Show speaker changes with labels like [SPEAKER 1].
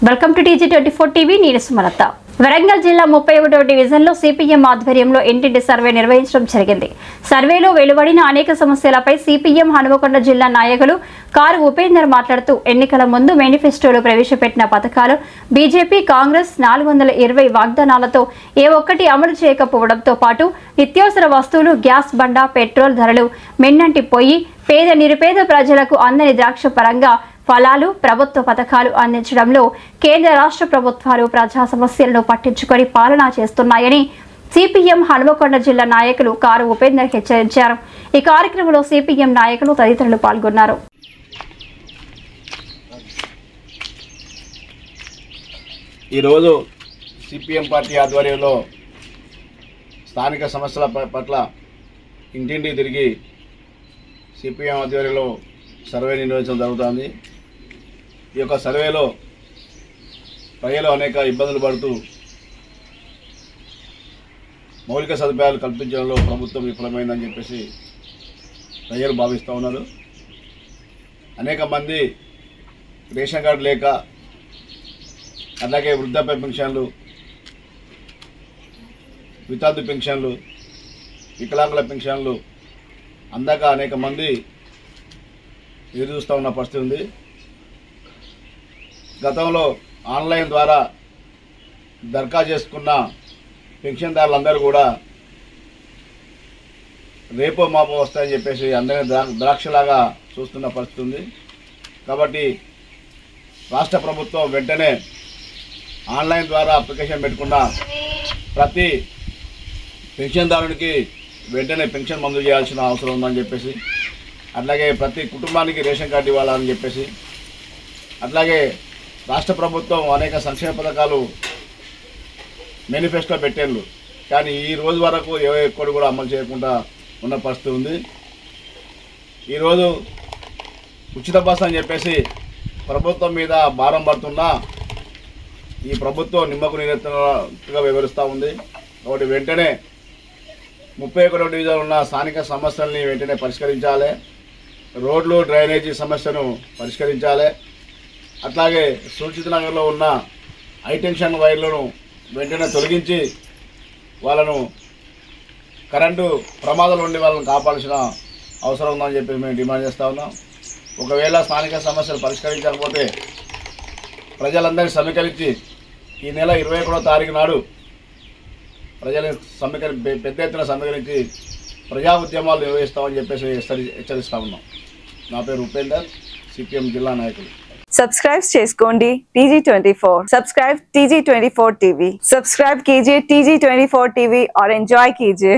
[SPEAKER 1] Welcome to TG24 TV. నేను సుమలత. వరంగల్ జిల్లా 31వ డివిజన్లో సిపిఎం ఆధ్వర్యంలో ఇంటింటి సర్వే నిర్వహించడం జరిగింది. సర్వేలో వెలువడిన అనేక సమస్యలపై సిపిఎం హనుమకొండ జిల్లా నాయకులు కారు ఉపేందర్ మాట్లాడుతూ ఎన్నికల ముందు మేనిఫెస్టోలో ప్రవేశపెట్టిన పథకాలు బీజేపీ కాంగ్రెస్ 420 వాగ్దానాలతో ఏ ఒక్కటి అమలు చేయకపోవడంతో పాటు నిత్యావసర వస్తువులు, గ్యాస్ బండ, పెట్రోల్ ధరలు మిన్నంటి పోయి పేద నిరుపేద ప్రజలకు అందని ద్రాక్ష పరంగా ఫలాలు, ప్రభుత్వ పథకాలు అందించడంలో కేంద్ర రాష్ట్ర ప్రభుత్వాలు ప్రజా సమస్యలను పట్టించుకొని పాలన చేస్తున్నాయని సిపిఎం హనుమకొండ జిల్లా నాయకులు కారు ఉపేందర్ హెచ్చరించారు. ఈ కార్యక్రమంలో సిపిఎం నాయకులు తదితరులు పాల్గొన్నారు.
[SPEAKER 2] ఈరోజు సిపిఎం పార్టీ ఆధ్వర్యంలో స్థానిక సమస్యల పట్ల ఇంటింటి తిరిగి సిపిఎం ఆధ్వర్యంలో సర్వే నిర్వహించడం జరుగుతుంది. ఈ యొక్క సర్వేలో ప్రజలు అనేక ఇబ్బందులు పడుతూ మౌలిక సదుపాయాలు కల్పించడంలో ప్రభుత్వం విఫలమైందని చెప్పేసి ప్రజలు భావిస్తూ ఉన్నారు. అనేక మంది రేషన్ కార్డు లేక, అలాగే వృద్ధాప్య పెన్షన్లు, వితంతు పెన్షన్లు, వికలాంగుల పెన్షన్లు అందాక అనేక మంది ఎదురు చూస్తూ ఉన్న పరిస్థితి ఉంది. గతంలో ఆన్లైన్ ద్వారా దరఖాస్తు చేసుకున్న పెన్షన్దారులందరూ కూడా రేపో మాపో వస్తాయని చెప్పేసి అందరినీ ద్రాక్షలాగా చూస్తున్న పరిస్థితి ఉంది. కాబట్టి రాష్ట్ర ప్రభుత్వం వెంటనే ఆన్లైన్ ద్వారా అప్లికేషన్ పెట్టుకున్న ప్రతి పెన్షన్దారునికి వెంటనే పెన్షన్ మంజూరు చేయాల్సిన అవసరం ఉందని చెప్పేసి, అట్లాగే ప్రతి కుటుంబానికి రేషన్ కార్డు ఇవ్వాలని చెప్పేసి, అట్లాగే రాష్ట్ర ప్రభుత్వం అనేక సంక్షేమ పథకాలు మేనిఫెస్టో పెట్టేళ్ళు, కానీ ఈ రోజు వరకు ఏ ఒక్కటి కూడా అమలు చేయకుండా ఉన్న పరిస్థితి ఉంది. ఈరోజు ఉచిత బస్సు అని చెప్పేసి ప్రభుత్వం మీద భారం పడుతున్నా ఈ ప్రభుత్వం నిమ్మకు నీరెత్తుగా వివరిస్తూ ఉంది. కాబట్టి వెంటనే 31వ డివిజన్ ఉన్న స్థానిక సమస్యల్ని వెంటనే పరిష్కరించాలి. రోడ్లు, డ్రైనేజీ సమస్యను పరిష్కరించాలి. అట్లాగే సూచిత నగర్లో ఉన్న హైటెన్షన్ వైర్లను వెంటనే తొలగించి వాళ్ళను కరెంటు ప్రమాదాల నుండి వాళ్ళని కాపాడాల్సిన అవసరం ఉందని చెప్పి మేము డిమాండ్ చేస్తూ ఉన్నాం. ఒకవేళ స్థానిక సమస్యలు పరిష్కరించకపోతే ప్రజలందరినీ సమీకరించి ఈ నెల 21వ తారీఖు నాడు ప్రజలను పెద్ద ఎత్తున సమీకరించి ప్రజా ఉద్యమాలు నిర్వహిస్తామని చెప్పేసి హెచ్చరిస్తూ ఉన్నాం. నా పేరు ఉపేందర్, సిపిఎం జిల్లా నాయకులు.
[SPEAKER 3] సబ్స్క్రైబ్ చేసుకోండి TG24. Subscribe TG24 TV. Subscribe कीजिए TG24 टीवी और एंजॉय कीजिए.